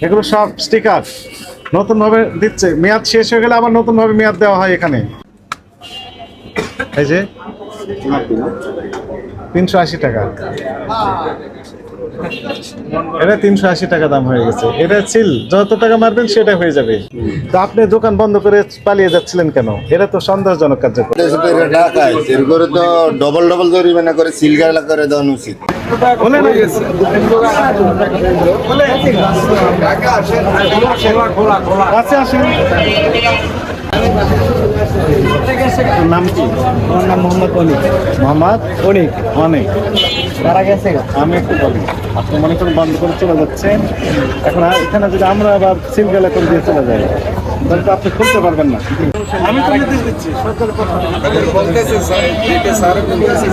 এগুলো সব স্টিকার নতুন ভাবে দিচ্ছে, মেয়াদ শেষ হয়ে গেলে আবার নতুন ভাবে মেয়াদ দেওয়া হয় এখানে। এই যে 380 টাকা, এটা 380 টাকা দাম হয়ে গেছে। এটা সিল যত টাকা মারবেন সেটা হয়ে যাবে। তো আপনি দোকান বন্ধ করে পালিয়ে যাচ্ছিলেন কেন? এটা তো সন্দেহজনক কার্যকর। এরপরে তো ডবল ডবল জরিমানা করে সিলগালা করে দেওয়া উচিত। বলে না কাছে আসেন। নাম কি? আমার নাম মোহাম্মদ অনিক। মোহাম্মদ অনিক। অনেক কারা গেছে? আমি একটু বলি, আপনি মনে করুন বন্ধ করে চলে যাচ্ছেন, এখন এখানে যদি আমরা আবার সিলগালা করে দিয়ে চলে যাই তাহলে তো আপনি খুলতে পারবেন না। আমি তো নির্দেশ দিচ্ছি সরকারের কথা বলতেছে স্যার, এটা স্যার বলতেছে।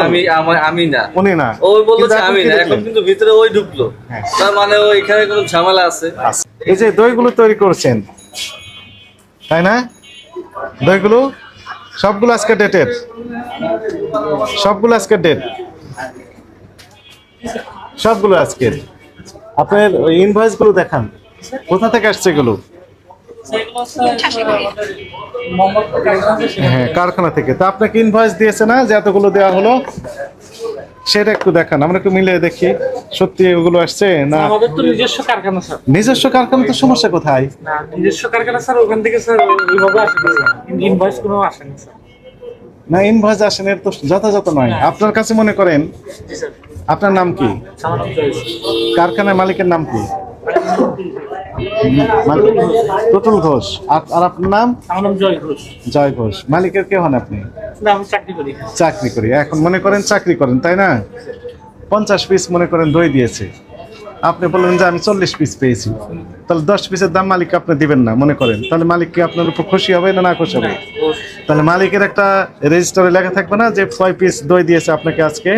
আমি না, উনি না, ওই বললো যে আমি না, এখন কিন্তু ভিতরে ওই ঢুকলো, তার মানে ওইখানে কোনো ঝামেলা আছে। এই যে দইগুলো তৈরি করছেন তাই না? দইগুলো সবগুলো আজকে ডেটের, সবগুলো আজকে ডেট, সবগুলো আজকের। আপনার ওই ইনভয়েস গুলো দেখান, কোথা থেকে আসছে এগুলো? হ্যাঁ, কারখানা থেকে। তো আপনাকে ইনভয়েস দিয়েছে না যে এতগুলো দেওয়া হলো? সেটা একটু দেখান, আমরা একটু মিলিয়ে দেখি সত্যি ওগুলো আসছে না। আমাদের তো নিজস্ব কারখানা স্যার। নিজস্ব কারখানা, তো সমস্যা কোথায়? না, নিজস্ব কারখানা স্যার, ওখান থেকে স্যার ওইভাবে আসে না স্যার, ইনভয়েস কোনো আসে না স্যার। না, ইনভয়েস আসেন, এর তো যথাযথ নয়। আপনার কাছে মনে করেন, জি স্যার। আপনার নাম কি? আমার নাম জয়েশ। কারখানার মালিকের নাম কি? টুটুল ঘোষ। আর আপনার নাম? আমার নাম জয় ঘোষ। জয় ঘোষ। মালিকের কে হন আপনি? না, আমি চাকরি করি। চাকরি করি। এখন মনে করেন চাকরি করেন তাই না? 50 পিস মনে করেন দই দিয়েছে, আপনি বললেন যে আমি 40 পিস পেয়েছি, তাহলে 10 পিসের দাম মালিককে আপনি দিবেন না মনে করেন, তাহলে মালিক কি আপনার উপর খুশি হবে না না খুশি হবে? তাহলে মালিকের একটা রেজিস্টারে লেখা থাকবে না যে 6 পিস দই দিয়েছে আপনাকে আজকে,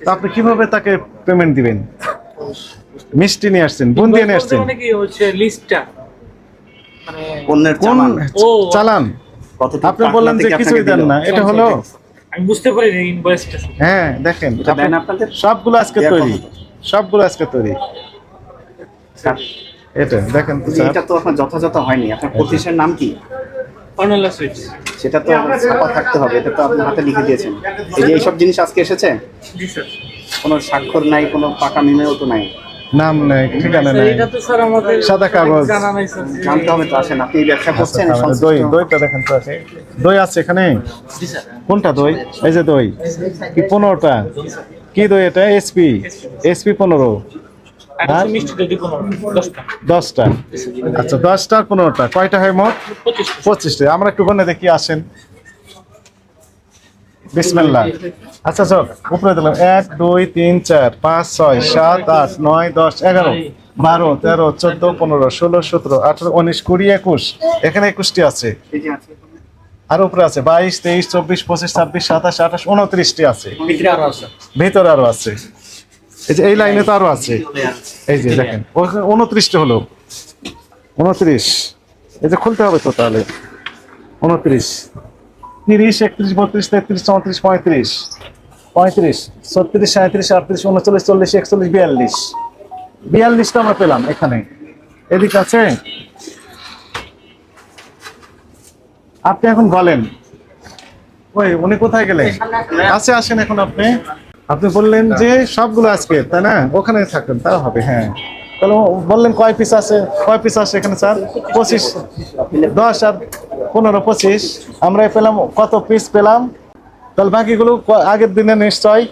তো আপনি কিভাবে তাকে পেমেন্ট দিবেন? মিষ্টি নিয়ে আসছেন, বুন দিয়ে নিয়ে আসছেন, মানে কি হচ্ছে লিস্টটা, মানে কোন চালান? আপনি বললেন যে কিছুই দেন না, এটা হলো? আমি বুঝতে পারি না ইনভয়েসটা। হ্যাঁ দেখেন, সবগুলো আজকে তৈরি, সবগুলো আজকে তৈরি। এটা দেখেন তো স্যার, এটা তো আপনার যথাযথ হয়নি। আপনার প্রতিষ্ঠানের নাম কি? অনলা সুইটস। সেটা তো ছাপা থাকতে হবে, এটা তো আপনি হাতে লিখে দিয়েছেন। এই যে এইসব জিনিস আজকে এসেছে, জি স্যার। কোনো স্বাক্ষর নাই, কোনো পাকা মিমেও তো নাই, নাম নেই, ঠিকানা নেই, এটা তো স্যার আমাদের সাদা কাগজ। জানা নাই স্যার। জানতে হবে তো। আসেন, আপনি এই ব্যবসা করছেন, দই, দইটা দেখেন তো আছে, দই আছে এখানে। জি স্যার। কোনটা দই? এই যে দই কি 15টা? কি দই এটা? SP, SP 15। আর মিষ্টি যদি 10টা। 10টা। আচ্ছা, 10টার 15টা, কয়টা হয় মোট? 25টা। আমরা একটু গনে দেখি, আসেন। বিসমিল্লাহ। আচ্ছা চল, উপরে দিলাম। 1 2 3 4 5 6 7 8 9 10 11 12 13 14 15 16 17 18 19 20 21। এখানে 21টি আছে, আর উপরে আছে 22 23 24 25 26 27 28 29টি আছে, ভিতরে আরো আছে। এই যে এই লাইনে তো আরো আছে, এই যে দেখেন 29টি হলো। 29, এই যে খুলতে হবে তো, তাহলে 29 30 31 32 33 34 35 35 36 37 38 39 40 41 42 42টা আমরা পেলাম এখানে। এদিকে আছে, আপনি এখন বলেন ওই উনি কোথায় গেলেন? আছে, আসেন এখন। আপনি বললেন যে সবগুলো আজকে, তাই না? ওখানে থাকবেন, তাও হবে। হ্যাঁ, তাহলে বললেন কয় পিস আছে? কয় পিস আছে এখানে স্যার? 25, 10 আর 15 25। আমরা পেলাম কত পিস পেলাম? তাহলে বাকিগুলো আগের দিনে নিশ্চয়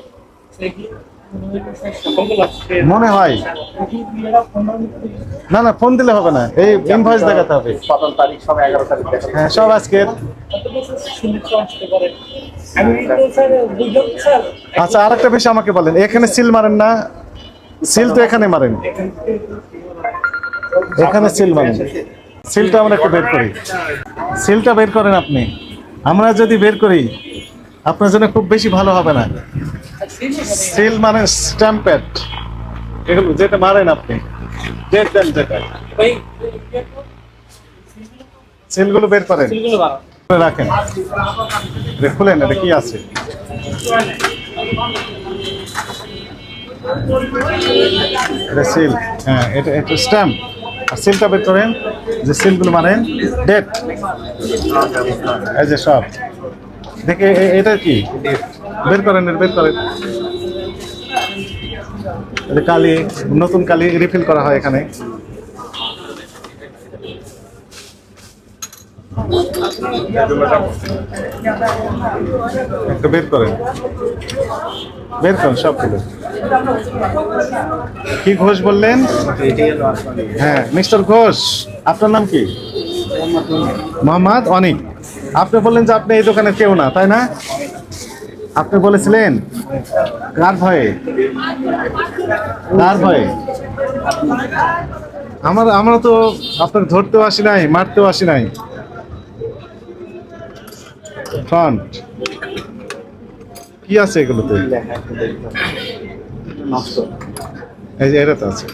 মনে হয়। না না, ফোন দিলে হবে না, এই ইনভয়েস দেখাতে হবে। তারিখ সব 11 তারিখ দেখা। হ্যাঁ, সব আজকের। আচ্ছা, আরেকটা বিষয় আমাকে বলেন, এখানে সিল মারেন না? সিল তো এখানে মারেন, এখানে সিল মারেন। সিলটা আমরা একটু বের করি, সিলটা বের করেন আপনি। আমরা যদি বের করি আপনার জন্য খুব বেশি ভালো হবে না। সিল মানে স্ট্যাম্পেড, এগুলো যেটা মারেন আপনি, ডেট দেন যেটা। সিলগুলো বের করেন, সিলগুলো বাড়া খুলে রাখেন। এটা খুলেন, এটা কি আছে? এটা সিল, হ্যাঁ এটা এটা স্ট্যাম্প। আর সিলটা বের করেন, যে সিলগুলো মানেন ডেট, এই যে সব দেখে এটা কি বের করেন, এটা বের করেন। এটা কালি, নতুন কালি রিফিল করা হয় এখানে। একটা বের করেন, বের করেন সবগুলো। কি ঘোষ বললেন? হ্যাঁ মিস্টার ঘোষ, আপনার নাম কি? মোহাম্মদ অনিক। আপনি বললেন যে আপনি এই দোকানের কেউ না, তাই না? আপনি বলেছিলেন কার ভয়ে? কার ভয়ে? আমরা তো আপনাকে ধরতেও আসি নাই, মারতেও আসি নাই। ফ্রন্ট কি আছে এগুলোতে? নষ্ট। এই যে এটা তো আছে,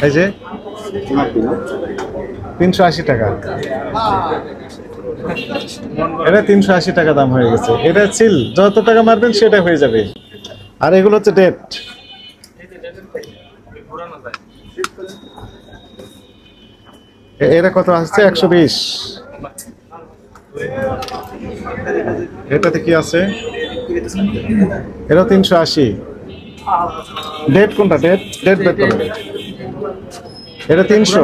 এই যে 380 টাকা। এটা 380 টাকা দাম হয়ে গেছে। এটা সিল, যত টাকা মারবেন সেটা হয়ে যাবে। আর এগুলো হচ্ছে ডেট। এটা কত আসছে? 120। এটাতে কি আছে? এটা 380। ডেট কোনটা? ডেট ডেট বের করুন। এটা 300।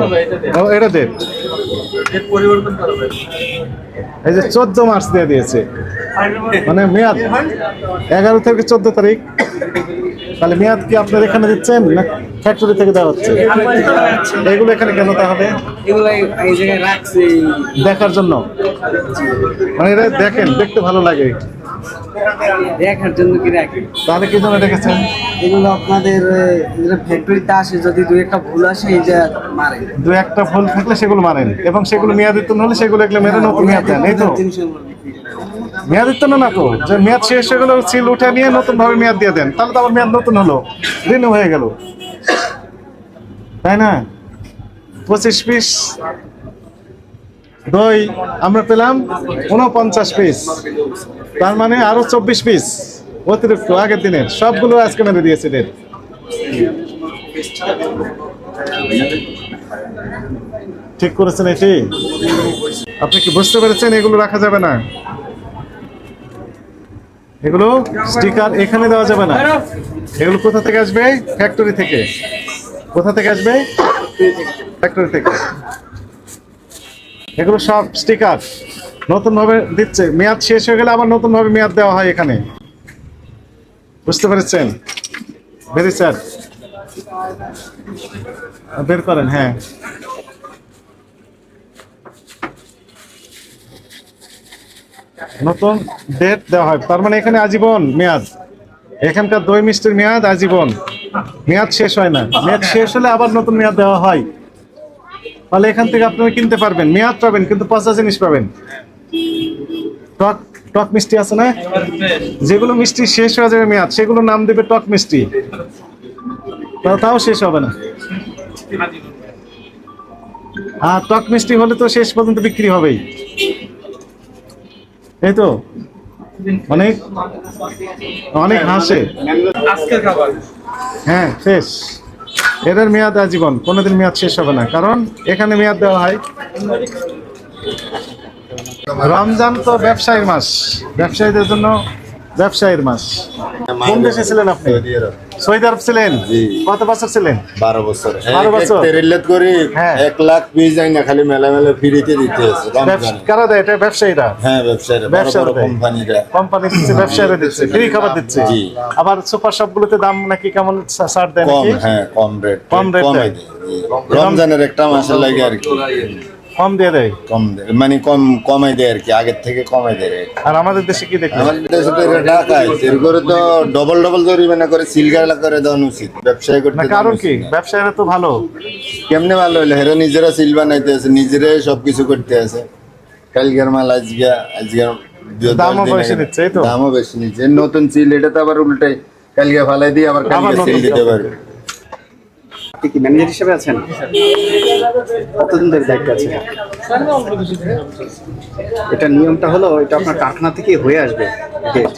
ও এটা ডেট। পরিবর্তন করবে। এই যে 14 মার্চ দিয়ে দিয়েছে, মানে মেয়াদ 11 থেকে 14 তারিখ। তাহলে মেয়াদ কি আপনার এখানে দিচ্ছেন না ফ্যাক্টরি থেকে দেওয়া হচ্ছে? এগুলো এখানে কেন তাহলে? এগুলো এই জায়গায় রাখছি দেখার জন্য, মানে এটা দেখেন, দেখতে ভালো লাগে, দেখার জন্য কি রাখি। তাহলে কি জন্য রেখেছেন? এগুলো আপনাদের ফ্যাক্টরিতে আসে, যদি দুই একটা ভুল আসে এই যে মারে। দু একটা ভুল থাকলে সেগুলো মারেন, এবং সেগুলো মেয়াদিত্ব হলে সেগুলো এগুলো মেরে নতুন মেয়াদ দেন, এই তো? 300 বিক্রি করে। মেয়াদিত্ব না তো, যে মেয়াদ শেষ হয়ে গেল সিল উঠে নিয়ে নতুন ভাবে মেয়াদ দিয়ে দেন, তাহলে তো আবার মেয়াদ নতুন হলো, রিনিউ হয়ে গেল, তাই না? 25 পিস দই আমরা পেলাম 49 পিস, তার মানে আরো 24 পিস অতিরিক্ত আগের দিনের, সবগুলো আজকে মেরে দিয়েছে ডেট। ঠিক করেছেন এটি? আপনি কি বুঝতে পেরেছেন? এগুলো রাখা যাবে না, এগুলো স্টিকার এখানে দেওয়া যাবে না। এগুলো কোথা থেকে আসবে? ফ্যাক্টরি থেকে। কোথা থেকে আসবে? ফ্যাক্টরি থেকে। এগুলো সব স্টিকার নতুন ভাবে দিচ্ছে, মেয়াদ শেষ হয়ে গেলে আবার নতুন ভাবে মেয়াদ দেওয়া হয় এখানে। বুঝতে পেরেছেন? ভেরি স্যার, বের করেন। হ্যাঁ নতুন ডেট দেওয়া হয়, তার মানে এখানে আজীবন মেয়াদ। এখানকার দই মিষ্টির মেয়াদ আজীবন, মেয়াদ শেষ হয় না। মেয়াদ শেষ হলে আবার নতুন মেয়াদ দেওয়া হয়। তাহলে এখান থেকে আপনারা কিনতে পারবেন, মেয়াদ পাবেন, কিন্তু পচা জিনিস পাবেন। টক টক মিষ্টি আছে না, যেগুলো মিষ্টি শেষ হয়ে যাবে মেয়াদ, সেগুলো নাম দেবে টক মিষ্টি, তাও শেষ হবে না। আর টক মিষ্টি হলে তো শেষ পর্যন্ত বিক্রি হবেই, এই তো? অনেক অনেক হাসে। আজকের খাবার হ্যাঁ শেষ, এদের মেয়াদ আজীবন, কোনোদিন মেয়াদ শেষ হবে না, কারণ এখানে মেয়াদ দেওয়া হয়। রমজান তো ব্যবসায়ীর মাস, ব্যবসায়ীদের জন্য ব্যবসায়ীর মাস। কোন দেশে ছিলেন আপনি? সৌদি আরব। সৌদি আরব ছিলেন? জি। কত বছর ছিলেন? 12 বছর। 12 বছর? তেরিল্লাত করি, হ্যাঁ। 1 লাখ পিস যাই না, খালি মেলা মেলা ফ্রিতে দিতে আছে রমজানে। কারা দেয় এটা? ব্যবসায়ীরা। হ্যাঁ ব্যবসায়ীরা, বড় ব্যবসায়ীরা বড় দেয়। কোম্পানিরা। কোম্পানি দিচ্ছে, ব্যবসায়ীরা দিচ্ছে, ফ্রি খাবার দিচ্ছে। জি। আবার সুপার শপগুলোতে দাম নাকি কেমন ছাড় দেয় কম, নাকি? হ্যাঁ কম রেট, কম রেট কমে দেয়। দেয়। জি। রমজানের একটা মাসের লাগে আর কি কম দিয়ে দেয়। কম দেয়, মানে কমাই দেয় আর কি, আগের থেকে কমাই দেয় rate। আর আমাদের দেশে কি দেখলেন? আমাদের দেশে তো এটা ঢাকায়, এর করে তো ডবল ডবল জরিমানা করে সিলগালা করে দেওয়া উচিত, ব্যবসায় করতে না দেওয়া কারণ উচিত কি? না। ব্যবসায়ীরা তো ভালো। কেমনে ভালো হইলো? হেরা নিজেরা সিল বানাইতে আছে, নিজেরাই সবকিছু করতে আছে। কালকের মাল আজকে দামও বেশি দিচ্ছে, এই তো? দামও বেশি নিচ্ছে। নতুন সিল, এটা তো আবার উল্টাই কালকে ফালাই দিয়ে আবার কালকে নতুন সিল দিতে সিল। পারবে। আপনি কি ম্যানেজার হিসেবে আছেন? কতদিন ধরে দায়িত্ব আছে? স্যার আমি অল্প কিছু দিন এটা নিয়মটা হলো এটা আপনার কারখানা থেকেই হয়ে আসবে ডেট।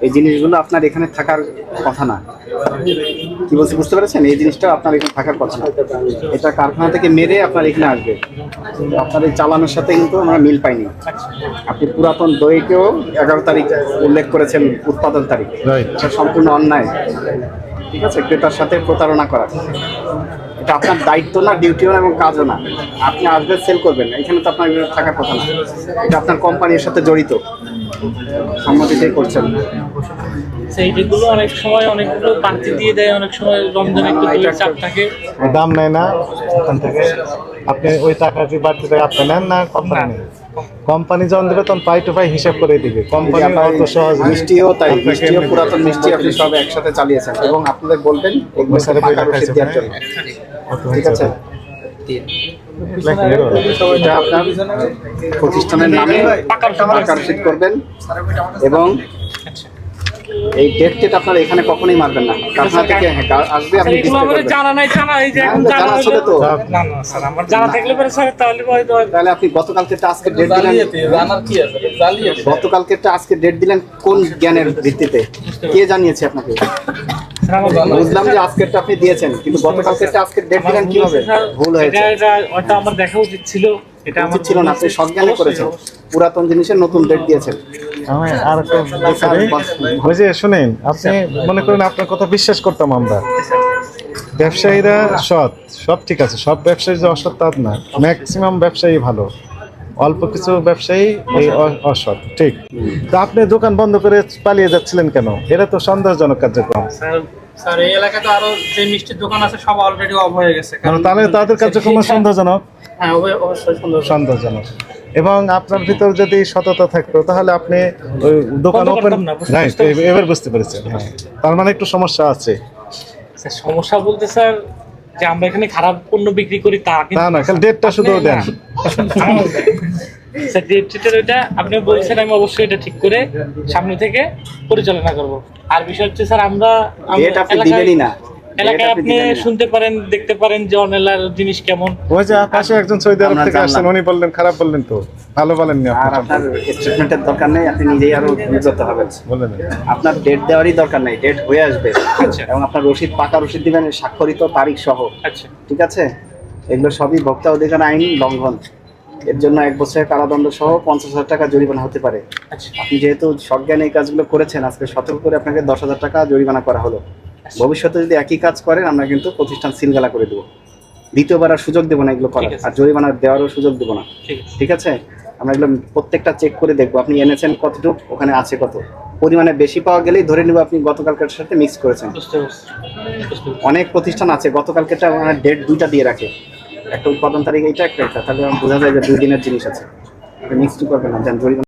এই জিনিসগুলো আপনার এখানে থাকার কথা না। কি বলছি বুঝতে পেরেছেন? এই জিনিসটা আপনার এখানে থাকার কথা না। এটা কারখানা থেকে মেরে আপনার এখানে আসবে। তো আপনার এই চালানোর সাথে কিন্তু আমরা মিল পাইনি। আপনি পুরাতন দইকেও 11 তারিখ উল্লেখ করেছেন উৎপাদন তারিখ। রাইট। এটা সম্পূর্ণ অন্যায়। ঠিক আছে, ক্রেতার সাথে প্রতারণা করা। এটা আপনার দায়িত্ব না, ডিউটিও না এবং কাজও না। আপনি আসবেন সেল করবেন, এখানে তো আপনার এগুলো থাকার কথা না। এটা আপনার কোম্পানির সাথে জড়িত, সম্মতিতেই করছেন। সেইগুলো অনেক সময় অনেকগুলো বাড়তি দিয়ে দেয়, অনেক সময় রমজানে একটু দইয়ের চাপ থাকে। দাম নেয় না ওখান থেকে, আপনি ওই টাকা যে বাড়তি টাকা আপনি নেন না কোম্পানি? কোম্পানি যখন দেবে তখন পাই টু পাই হিসাব করে দিবে। কোম্পানি অত সহজ মিষ্টিও তাই, মিষ্টিও পুরাতন মিষ্টি আপনি সব একসাথে চালিয়েছেন এবং আপনাদের বলবেন এগুলো স্যারে টাকা রসিদ দেওয়ার জন্য। ঠিক আছে, এটা আপনার প্রতিষ্ঠানের নামে টাকা রসিদ করবেন এবং এই ডেট আপনার এখানে কখনোই মারবেন না। কারখানা থেকে আসবে, আপনি এগুলো ডিসপ্লে আমাদের করবেন। জানা নাই, জানা এই যে এখন জানা জানা ছিল হলো তো। না না স্যার, আমার জানা থাকলে পরে স্যার তাহলে হয়তো তাহলে আপনি গতকালকে আজকে ডেট দিলেন, জানার কি আছে? জালিয়াতি। গতকালকে আজকে ডেট দিলেন কোন জ্ঞানের ভিত্তিতে? কে জানিয়েছে আপনাকে? স্যার আমার বুঝলাম যে আজকেরটা আপনি দিয়েছেন, কিন্তু গতকালকে আজকে ডেট দিলেন কিভাবে? ভুল হয়েছে। এটা ওটা আমার দেখা উচিত ছিল, এটা আমার উচিত ছিল না, আপনি সজ্ঞানে করেছেন। পুরাতন জিনিসের নতুন ডেট দিয়েছেন। আমি আর একটা ওই যে শুনেন, আপনি মনে করেন আপনার কথা বিশ্বাস করতাম আমরা, ব্যবসায়ীরা সৎ, সব ঠিক আছে, সব ব্যবসায়ী যে অসৎ তা না, ম্যাক্সিমাম ব্যবসায়ী ভালো, অল্প কিছু ব্যবসায়ী এই অসৎ, ঠিক। তো আপনি দোকান বন্ধ করে পালিয়ে যাচ্ছিলেন কেন? এটা তো সন্দেহজনক কার্যক্রম। স্যার এই এলাকাতে আরো যে মিষ্টির দোকান আছে সব অলরেডি অফ হয়ে গেছে, তাহলে তাদের কার্যক্রম সন্দেহজনক, হ্যাঁ অবশ্যই সুন্দর। সন্দেহজনক। এবং আপনার ভিতর যদি সততা থাকতো তাহলে আপনি ওই দোকান বন্ধ ওপেন, করতাম না, বুঝতে রাইট, এবার বুঝতে পেরেছেন। হ্যাঁ, তার মানে একটু সমস্যা আছে। স্যার সমস্যা বলতে স্যার যে আমরা এখানে খারাপ পণ্য বিক্রি করি তা কিন্তু তা না, খালি ডেটটা শুধু আপনি- দেন। স্যার ডেটের ওইটা আপনি বলছেন, আমি অবশ্যই এটা ঠিক করে সামনে থেকে পরিচালনা করব। আর বিষয় হচ্ছে স্যার আমরা ডেট আপনি দিবেনই না। এলাকায় ডেট আপনি আপনি দিবেনই না। শুনতে পারেন, দেখতে পারেন যে অনেলার জিনিস কেমন। ওই যে পাশে একজন সৌদি আরব আমরা থেকে আসছেন, জানলাম। উনি বললেন খারাপ, বললেন তো ভালো বলেননি আর আপনি, আপনার স্টেটমেন্টের দরকার নেই, আপনি নিজেই আরো বুঝতে হবে। বললেন। আপনার ডেট দেওয়ারই দরকার নেই, ডেট হয়ে আসবে। আচ্ছা। এবং আপনার রসিদ, পাকা রসিদ দিবেন স্বাক্ষরিত তারিখ সহ। আচ্ছা ঠিক আছে, এগুলো সবই ভোক্তা অধিকার আইন লঙ্ঘন। এর জন্য 1 বছরের কারাদণ্ড সহ 50,000 টাকা জরিমানা হতে পারে। আচ্ছা আপনি যেহেতু সজ্ঞানে এই কাজগুলো করেছেন, আজকে সতর্ক করে আপনাকে 10,000 টাকা জরিমানা করা হলো। ভবিষ্যতে যদি একই কাজ করেন আমরা কিন্তু প্রতিষ্ঠান সিলগালা করে দেবো। দ্বিতীয়বার আর সুযোগ দেবো না এগুলো করার, ঠিক আছে। আর জরিমানা দেওয়ারও সুযোগ দেবো না। ঠিক আছে। ঠিক আছে, আমরা এগুলো প্রত্যেকটা চেক করে দেখবো আপনি এনেছেন কতটুকু, ওখানে আছে কত। পরিমাণে বেশি পাওয়া গেলেই ধরে নেবো আপনি গতকালকের সাথে মিক্স করেছেন। বুঝতে পারছি, বুঝতে পারছি। অনেক প্রতিষ্ঠান আছে গতকালকেটা ডেট 2টা দিয়ে রাখে, একটা উৎপাদন তারিখ এইটা, একটা এটা, তাহলে বোঝা যায় যে 2 দিনের জিনিস আছে। মিক্সড করবেন না, যেন জরিমানা